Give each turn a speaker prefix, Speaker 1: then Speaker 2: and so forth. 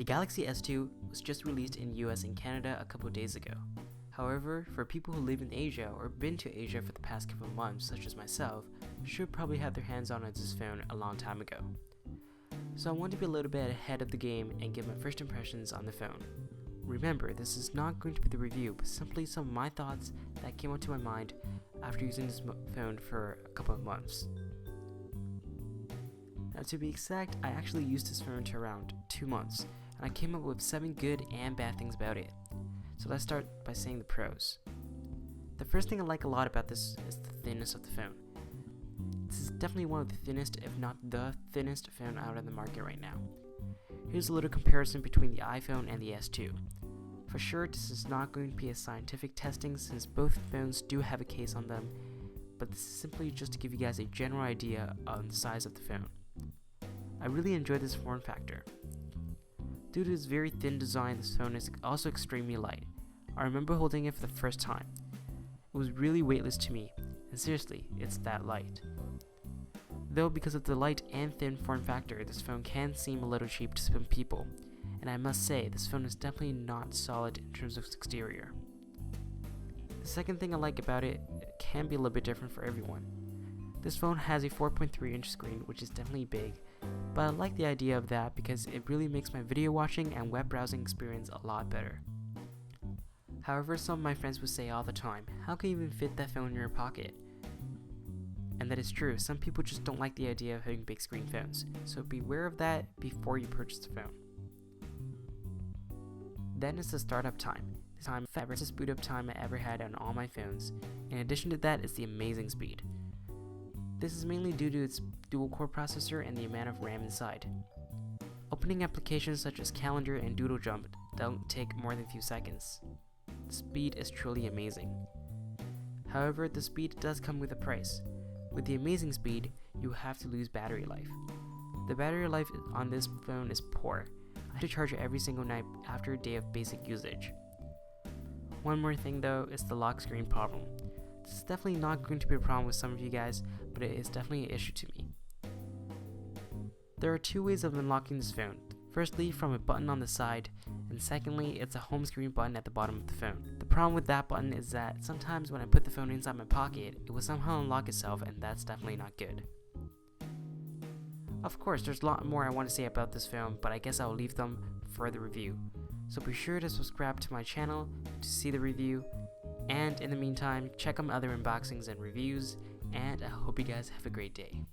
Speaker 1: The Galaxy S2 was just released in US and Canada a couple days ago. However, for people who live in Asia or been to Asia for the past couple of months, such as myself, should probably have their hands on this phone a long time ago. So I want to be a little bit ahead of the game and give my first impressions on the phone. Remember, this is not going to be the review, but simply some of my thoughts that came onto my mind after using this phone for a couple of months. Now to be exact, I actually used this phone for around 2 months, and I came up with 7 good and bad things about it. So let's start by saying the pros. The first thing I like a lot about this is the thinness of the phone. This is definitely one of the thinnest, if not the thinnest phone out on the market right now. Here's a little comparison between the iPhone and the S2. For sure, this is not going to be a scientific testing since both phones do have a case on them, but this is simply just to give you guys a general idea on the size of the phone. I really enjoyed this form factor. Due to its very thin design, this phone is also extremely light. I remember holding it for the first time. It was really weightless to me, and seriously, it's that light. Though because of the light and thin form factor, this phone can seem a little cheap to some people, and I must say, this phone is definitely not solid in terms of its exterior. The second thing I like about it can be a little bit different for everyone. This phone has a 4.3-inch screen, which is definitely big, but I like the idea of that because it really makes my video watching and web browsing experience a lot better. However, some of my friends would say all the time, how can you even fit that phone in your pocket? And that is true, some people just don't like the idea of having big screen phones, so beware of that before you purchase the phone. Then is the startup time. The fastest boot up time I ever had on all my phones. In addition to that is the amazing speed. This is mainly due to its dual-core processor and the amount of RAM inside. Opening applications such as Calendar and Doodle Jump don't take more than a few seconds. The speed is truly amazing. However, the speed does come with a price. With the amazing speed, you have to lose battery life. The battery life on this phone is poor. I have to charge it every single night after a day of basic usage. One more thing though is the lock screen problem. This is definitely not going to be a problem with some of you guys, but it is definitely an issue to me. There are 2 ways of unlocking this phone. Firstly, from a button on the side, and secondly, it's a home screen button at the bottom of the phone. The problem with that button is that sometimes when I put the phone inside my pocket, it will somehow unlock itself, and that's definitely not good. Of course, there's a lot more I want to say about this phone, but I guess I'll leave them for the review. So be sure to subscribe to my channel to see the review, and in the meantime, check out my other unboxings and reviews, and I hope you guys have a great day.